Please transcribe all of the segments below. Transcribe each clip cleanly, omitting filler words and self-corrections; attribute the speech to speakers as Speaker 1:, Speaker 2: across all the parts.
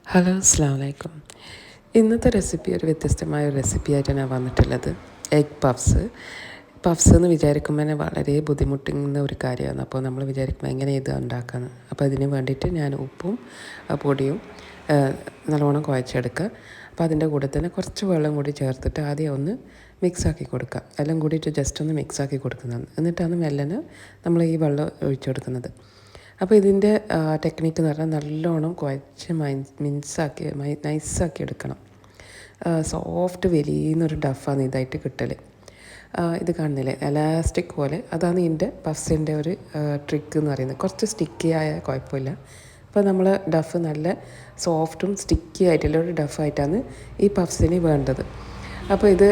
Speaker 1: Hello അസ്സാം വലൈക്കും. ഇന്നത്തെ റെസിപ്പി ഒരു വ്യത്യസ്തമായ ഒരു റെസിപ്പിയായിട്ടാണ് ഞാൻ വന്നിട്ടുള്ളത്. എഗ് പഫ്സ് എന്ന് വിചാരിക്കുമ്പോൾ തന്നെ വളരെ ബുദ്ധിമുട്ടുന്ന ഒരു കാര്യമാണ്. അപ്പോൾ നമ്മൾ വിചാരിക്കുമ്പോൾ എങ്ങനെ ഇത് ഉണ്ടാക്കാമെന്ന്. അപ്പോൾ അതിന് വേണ്ടിയിട്ട് ഞാൻ ഉപ്പും പൊടിയും നല്ലോണം കുഴച്ചെടുക്കുക. അപ്പോൾ അതിൻ്റെ കൂടെ തന്നെ കുറച്ച് വെള്ളം കൂടി ചേർത്തിട്ട് ആദ്യം ഒന്ന് മിക്സാക്കി കൊടുക്കുക. എല്ലാം കൂടിയിട്ട് ജസ്റ്റ് ഒന്ന് മിക്സാക്കി കൊടുക്കുന്നതാണ്. എന്നിട്ടാണ് മെല്ലനെ നമ്മൾ ഈ വെള്ളം ഒഴിച്ചു കൊടുക്കുന്നത്. അപ്പോൾ ഇതിൻ്റെ ടെക്നിക്ക് എന്ന് പറഞ്ഞാൽ നല്ലോണം കുഴച്ച് നൈസാക്കി എടുക്കണം. സോഫ്റ്റ് വലിയൊരു ഡഫാണ് ഇതായിട്ട് കിട്ടൽ. ഇത് കാണുന്നില്ലേ, എലാസ്റ്റിക് പോലെ. അതാണ് ഇതിൻ്റെ പഫ്സിൻ്റെ ഒരു ട്രിക്ക് എന്ന് പറയുന്നത്. കുറച്ച് സ്റ്റിക്കി ആയ കുഴപ്പമില്ല. അപ്പോൾ നമ്മൾ ഡഫ് നല്ല സോഫ്റ്റും സ്റ്റിക്കി ആയിട്ടുള്ള ഒരു ഡഫായിട്ടാണ് ഈ പഫ്സിന് വേണ്ടത്. അപ്പോൾ ഇത്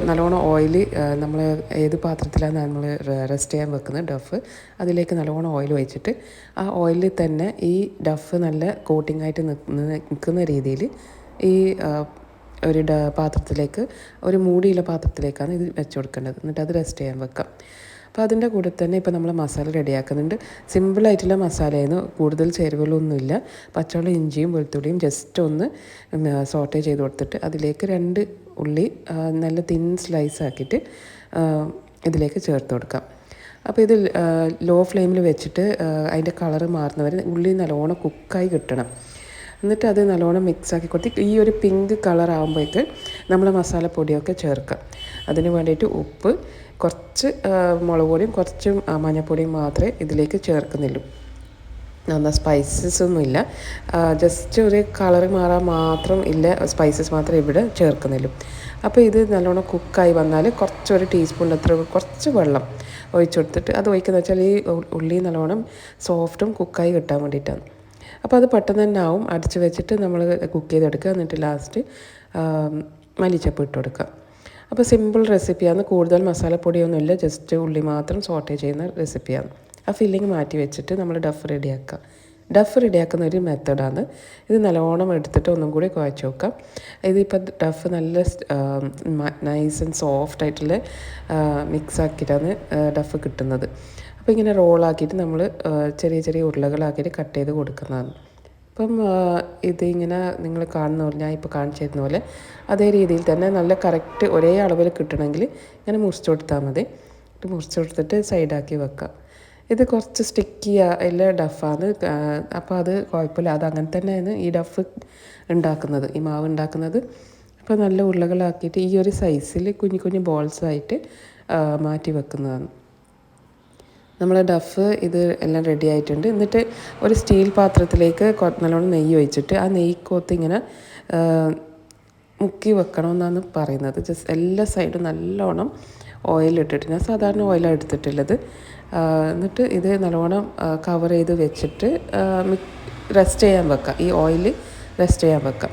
Speaker 1: നല്ലോണം ഓയിൽ നമ്മൾ ഏത് പാത്രത്തിലാണ് നമ്മൾ റെസ്റ്റ് ചെയ്യാൻ വെക്കുന്നത് ഡഫ്, അതിലേക്ക് നല്ലോണം ഓയിൽ ഒഴിച്ചിട്ട് ആ ഓയിലിൽ തന്നെ ഈ ഡഫ് നല്ല കോട്ടിംഗ് ആയിട്ട് നിൽക്കുന്ന രീതിയിൽ ഈ ഒരു പാത്രത്തിലേക്ക്, ഒരു മൂടിയുള്ള പാത്രത്തിലേക്കാണ് ഇത് വെച്ച് കൊടുക്കേണ്ടത്. എന്നിട്ട് അത് റെസ്റ്റ് ചെയ്യാൻ വെക്കാം. അപ്പോൾ അതിൻ്റെ കൂടെ തന്നെ ഇപ്പോൾ നമ്മൾ മസാല റെഡിയാക്കുന്നുണ്ട്. സിമ്പിളായിട്ടുള്ള മസാലയായിരുന്നു, കൂടുതൽ ചേരുവകളൊന്നുമില്ല. പച്ചവെള്ളം, ഇഞ്ചിയും വെളുത്തുള്ളിയും ജസ്റ്റ് ഒന്ന് സോട്ടേ ചെയ്ത് കൊടുത്തിട്ട് അതിലേക്ക് 2 ഉള്ളി നല്ല തിൻ സ്ലൈസ് ആക്കിയിട്ട് ഇതിലേക്ക് ചേർത്ത് കൊടുക്കാം. അപ്പോൾ ഇത് ലോ ഫ്ലെയിമിൽ വെച്ചിട്ട് അതിൻ്റെ കളറ് മാറുന്നവരെ ഉള്ളി നല്ലോണം കുക്കായി കിട്ടണം. എന്നിട്ട് അത് നല്ലോണം മിക്സാക്കി കൊടുത്ത് ഈ ഒരു പിങ്ക് കളർ ആകുമ്പോഴേക്ക് നമ്മൾ മസാലപ്പൊടിയൊക്കെ ചേർക്കാം. അതിന് വേണ്ടിയിട്ട് ഉപ്പ്, കുറച്ച് മുളക് പൊടിയും കുറച്ച് മഞ്ഞൾപ്പൊടിയും മാത്രമേ ഇതിലേക്ക് ചേർക്കുന്നുള്ളൂ. എന്നാൽ സ്പൈസസ് ഒന്നുമില്ല, ജസ്റ്റ് ഒരു കളർ മാറാൻ മാത്രം ഇല്ല സ്പൈസസ് മാത്രമേ ഇവിടെ ചേർക്കുന്നുള്ളൂ. അപ്പോൾ ഇത് നല്ലോണം കുക്കായി വന്നാൽ കുറച്ചൊരു ടീസ്പൂൺ അത്ര കുറച്ച് വെള്ളം ഒഴിച്ചു കൊടുത്തിട്ട്, അത് ഒഴിക്കുന്നത് വെച്ചാൽ ഈ ഉള്ളി നല്ലോണം സോഫ്റ്റും കുക്കായി കിട്ടാൻ വേണ്ടിയിട്ടാണ്. അപ്പോൾ അത് പെട്ടെന്ന് തന്നെ ആവും. അടച്ച് വെച്ചിട്ട് നമ്മൾ കുക്ക് ചെയ്തെടുക്കുക. എന്നിട്ട് ലാസ്റ്റ് മല്ലിച്ചപ്പ് ഇട്ട് കൊടുക്കുക. അപ്പോൾ സിമ്പിൾ റെസിപ്പിയാണ്, കൂടുതൽ മസാലപ്പൊടിയൊന്നുമില്ല, ജസ്റ്റ് ഉള്ളി മാത്രം സോട്ടേ ചെയ്യുന്ന റെസിപ്പിയാണ്. ആ ഫില്ലിങ് മാറ്റി വെച്ചിട്ട് നമ്മൾ ഡഫ് റെഡിയാക്കുന്ന ഒരു മെത്തേഡാണ് ഇത്. നല്ലോണം എടുത്തിട്ട് ഒന്നും കൂടി കുഴച്ച് വെക്കാം. ഇതിപ്പോൾ ഡഫ് നല്ല നൈസ് ആൻഡ് സോഫ്റ്റ് ആയിട്ടുള്ള മിക്സാക്കിയിട്ടാണ് ഡഫ് കിട്ടുന്നത്. അപ്പോൾ ഇങ്ങനെ റോളാക്കിയിട്ട് നമ്മൾ ചെറിയ ചെറിയ ഉരുളകളാക്കിയിട്ട് കട്ട് ചെയ്ത് കൊടുക്കുന്നതാണ്. അപ്പം ഇതിങ്ങനെ നിങ്ങൾ കാണുന്ന പോലെ, ഞാൻ ഇപ്പോൾ കാണിച്ചു തരുന്ന പോലെ അതേ രീതിയിൽ തന്നെ നല്ല കറക്റ്റ് ഒരേ അളവിൽ കിട്ടണമെങ്കിൽ ഇങ്ങനെ മുറിച്ച് കൊടുത്താൽ മതി. മുറിച്ച് കൊടുത്തിട്ട് സൈഡാക്കി വെക്കാം. ഇത് കുറച്ച് സ്റ്റിക്കി ആയ ഡഫാണ്. അപ്പോൾ അത് കുഴപ്പമില്ല, അത് അങ്ങനെ തന്നെയാണ് ഈ ഡഫ് ഉണ്ടാക്കുന്നത്, ഈ മാവ് ഉണ്ടാക്കുന്നത്. അപ്പോൾ നല്ല ഉരുളകളാക്കിയിട്ട് ഈ ഒരു സൈസിൽ കുഞ്ഞു കുഞ്ഞു ബോൾസായിട്ട് മാറ്റി വെക്കുന്നതാണ്. നമ്മളെ ഡഫ് ഇത് എല്ലാം റെഡി ആയിട്ടുണ്ട്. എന്നിട്ട് ഒരു സ്റ്റീൽ പാത്രത്തിലേക്ക് നല്ലോണം നെയ്യ് ഒഴിച്ചിട്ട് ആ നെയ്ക്കോത്ത് ഇങ്ങനെ മുക്കി വെക്കണമെന്നാണ് പറയുന്നത്. ജസ്റ്റ് എല്ലാ സൈഡും നല്ലോണം ഓയിലിട്ടിട്ട്, ഞാൻ സാധാരണ ഓയിലാണ് എടുത്തിട്ടുള്ളത്. എന്നിട്ട് ഇത് നല്ലോണം കവർ ചെയ്ത് വെച്ചിട്ട് റെസ്റ്റ് ചെയ്യാൻ വെക്കാം. ഈ ഓയിൽ റെസ്റ്റ് ചെയ്യാൻ വെക്കാം.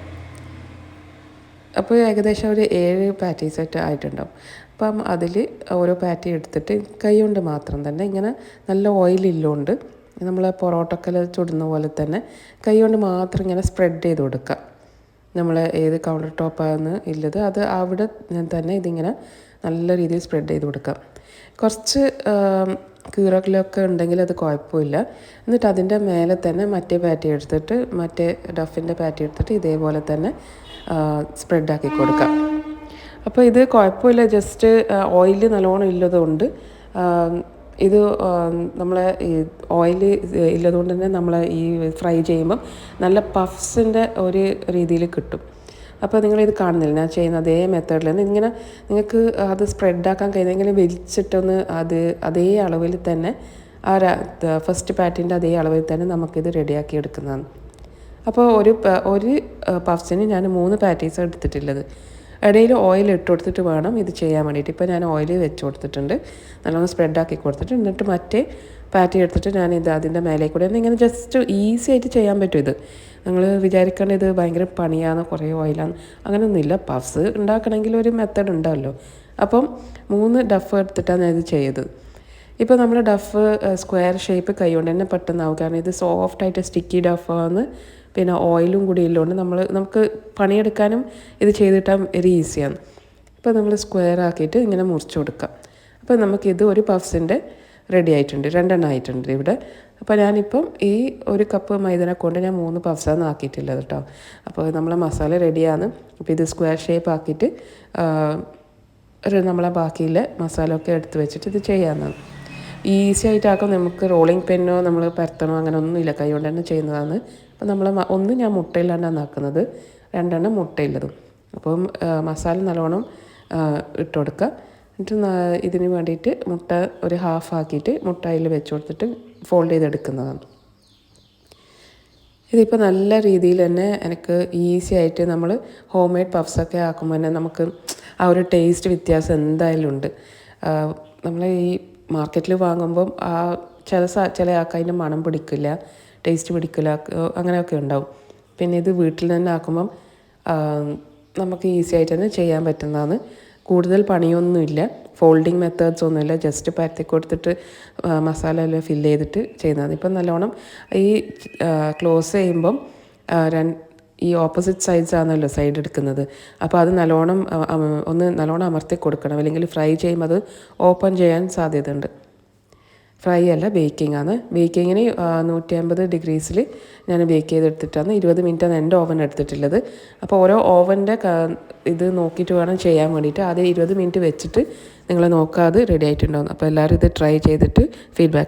Speaker 1: അപ്പോൾ ഏകദേശം ഒരു 7 പാറ്റീസായിട്ട് ആയിട്ടുണ്ടാവും. അപ്പം അതിൽ ഓരോ പാറ്റി എടുത്തിട്ട് കൈ കൊണ്ട് മാത്രം തന്നെ ഇങ്ങനെ നല്ല ഓയിലില്ലോണ്ട് നമ്മൾ പൊറോട്ടക്കൽ ചുടുന്ന പോലെ തന്നെ കൈ കൊണ്ട് മാത്രം ഇങ്ങനെ സ്പ്രെഡ് ചെയ്ത് കൊടുക്കുക. നമ്മൾ ഏത് കൗണ്ടർ ടോപ്പാണ് ഉള്ളത് അത് അവിടെ തന്നെ ഇതിങ്ങനെ നല്ല രീതിയിൽ സ്പ്രെഡ് ചെയ്ത് കൊടുക്കാം. കുറച്ച് കീറലൊക്കെ ഉണ്ടെങ്കിൽ അത് കുഴപ്പമില്ല. എന്നിട്ട് അതിൻ്റെ മേലെ തന്നെ മറ്റേ പാറ്റി എടുത്തിട്ട്, മറ്റേ ഡഫിൻ്റെ പാറ്റി എടുത്തിട്ട് ഇതേപോലെ തന്നെ സ്പ്രെഡാക്കി കൊടുക്കാം. അപ്പോൾ ഇത് കുഴപ്പമില്ല, ജസ്റ്റ് ഓയിൽ നല്ലോണം ഇല്ലതുകൊണ്ട് ഇത് നമ്മളെ ഈ ഓയിൽ ഇല്ലതുകൊണ്ട് തന്നെ നമ്മൾ ഈ ഫ്രൈ ചെയ്യുമ്പം നല്ല പഫ്സിൻ്റെ ഒരു രീതിയിൽ കിട്ടും. അപ്പോൾ നിങ്ങളിത് കാണുന്നില്ല, ഞാൻ ചെയ്യുന്ന അതേ മെത്തേഡിൽ നിന്ന് ഇങ്ങനെ നിങ്ങൾക്ക് അത് സ്പ്രെഡാക്കാൻ കഴിയുന്നെങ്കിൽ വലിച്ചിട്ടൊന്ന് അതേ അളവിൽ തന്നെ ഫസ്റ്റ് പാറ്റിൻ്റെ അതേ അളവിൽ തന്നെ നമുക്കിത് റെഡിയാക്കി എടുക്കുന്നതാണ്. അപ്പോൾ ഒരു പഫ്സിന് ഞാൻ 3 പാറ്റീസ് എടുത്തിട്ടുള്ളത്. ഇടയിൽ ഓയിൽ ഇട്ട് കൊടുത്തിട്ട് വേണം ഇത് ചെയ്യാൻ വേണ്ടിയിട്ട്. ഇപ്പോൾ ഞാൻ ഓയിൽ വെച്ച് കൊടുത്തിട്ടുണ്ട്, നല്ലോണം സ്പ്രെഡാക്കി കൊടുത്തിട്ട്, എന്നിട്ട് മറ്റേ പാറ്റി എടുത്തിട്ട് ഞാനിത് അതിൻ്റെ മേലെ കൂടെ ഇങ്ങനെ ജസ്റ്റ് ഈസി ആയിട്ട് ചെയ്യാൻ പറ്റും. ഇത് നിങ്ങൾ വിചാരിക്കേണ്ട ഇത് ഭയങ്കര പണിയാണ്, കുറേ ഓയിലാണ്, അങ്ങനെയൊന്നുമില്ല. പഫ്സ് ഉണ്ടാക്കണമെങ്കിൽ ഒരു മെത്തേഡ് ഉണ്ടാവല്ലോ. അപ്പം 3 ഡഫ് എടുത്തിട്ടാണ് ഞാൻ ഇത് ചെയ്തത്. ഇപ്പോൾ നമ്മൾ ഡഫ് സ്ക്വയർ ഷേപ്പ് കൈ കൊണ്ട് തന്നെ പെട്ടെന്നാവും, കാരണം ഇത് സോഫ്റ്റായിട്ട് സ്റ്റിക്കി ഡഫാണ്. പിന്നെ ഓയിലും കൂടി ഇല്ലോണ്ട് നമുക്ക് പണിയെടുക്കാനും ഇത് ചെയ്തിട്ടാൽ ഒരു ഈസിയാണ്. ഇപ്പോൾ നമ്മൾ സ്ക്വയർ ആക്കിയിട്ട് ഇങ്ങനെ മുറിച്ച് കൊടുക്കാം. അപ്പോൾ നമുക്കിത് ഒരു പഫ്സിൻ്റെ റെഡി ആയിട്ടുണ്ട്, 2 എണ്ണം ആയിട്ടുണ്ട് ഇവിടെ. അപ്പോൾ ഞാനിപ്പം ഈ ഒരു കപ്പ് മൈദനെ കൊണ്ട് ഞാൻ 3 പഫ്സാണ് ആക്കിയിട്ടുള്ളത് കേട്ടോ. അപ്പോൾ നമ്മളെ മസാല റെഡിയാണ്. അപ്പോൾ ഇത് സ്ക്വയർ ഷേപ്പ് ആക്കിയിട്ട് നമ്മളെ ബാക്കിയുള്ള മസാല ഒക്കെ എടുത്ത് വെച്ചിട്ട് ഇത് ചെയ്യാവുന്നതാണ്. ഈസി ആയിട്ടാക്കും. നമുക്ക് റോളിംഗ് പെന്നോ നമ്മൾ പരത്തണോ അങ്ങനെ ഒന്നുമില്ല, കൈ കൊണ്ട് തന്നെ ചെയ്യുന്നതാണ്. അപ്പോൾ നമ്മൾ ഒന്ന് ഞാൻ മുട്ടയിലാണ് ആക്കുന്നത്, 2 മുട്ടയുള്ളതും. അപ്പം മസാല നല്ലോണം ഇട്ട് കൊടുക്കുക. എന്നിട്ട് ഇതിന് വേണ്ടിയിട്ട് മുട്ട ഒരു ഹാഫ് ആക്കിയിട്ട് മുട്ട അതിൽ വെച്ച് കൊടുത്തിട്ട് ഫോൾഡ് ചെയ്തെടുക്കുന്നതാണ്. ഇതിപ്പോൾ നല്ല രീതിയിൽ തന്നെ എനിക്ക് ഈസി ആയിട്ട് നമ്മൾ ഹോം മെയ്ഡ് പഫ്സൊക്കെ ആക്കുമ്പോൾ തന്നെ നമുക്ക് ആ ഒരു ടേസ്റ്റ് വ്യത്യാസം എന്തായാലും ഉണ്ട്. നമ്മൾ ഈ മാർക്കറ്റിൽ വാങ്ങുമ്പം ചില ആൾക്ക് അതിൻ്റെ മണം പിടിക്കില്ല, ടേസ്റ്റ് പിടിക്കില്ല, അങ്ങനെയൊക്കെ ഉണ്ടാവും. പിന്നെ ഇത് വീട്ടിൽ തന്നെ ആക്കുമ്പം നമുക്ക് ഈസി ആയിട്ട് തന്നെ ചെയ്യാൻ പറ്റുന്നതാണ്. കൂടുതൽ പണിയൊന്നുമില്ല, ഫോൾഡിങ് മെത്തേഡ്സ് ഒന്നുമില്ല, ജസ്റ്റ് പരത്തി കൊടുത്തിട്ട് മസാല എല്ലാം ഫില്ല് ചെയ്തിട്ട് ചെയ്യുന്നതാണ്. ഇപ്പം നല്ലോണം ഈ ക്ലോസ് ചെയ്യുമ്പം ഈ ഓപ്പോസിറ്റ് സൈഡ്സ് ആണല്ലോ സൈഡ് എടുക്കുന്നത്. അപ്പോൾ അത് നല്ലോണം നല്ലോണം അമർത്തി കൊടുക്കണം, അല്ലെങ്കിൽ ഫ്രൈ ചെയ്യുമ്പോൾ അത് ഓപ്പൺ ചെയ്യാൻ സാധ്യതയുണ്ട്. ഫ്രൈ അല്ല, ബേക്കിംഗ് ആണ്. ബേക്കിങ്ങിന് 150 ഡിഗ്രീസിൽ ഞാൻ ബേക്ക് ചെയ്തെടുത്തിട്ടാണ് 20 മിനിറ്റാണ് എൻ്റെ ഓവൻ എടുത്തിട്ടുള്ളത്. അപ്പോൾ ഓരോ ഓവൻ്റെ ഇത് നോക്കിയിട്ട് വേണം ചെയ്യാൻ വേണ്ടിയിട്ട്. ആദ്യം 20 മിനിറ്റ് വെച്ചിട്ട് നിങ്ങൾ നോക്കാതെ റെഡി ആയിട്ടുണ്ടാവും. അപ്പോൾ എല്ലാവരും ഇത് ട്രൈ ചെയ്തിട്ട് ഫീഡ്ബാക്ക്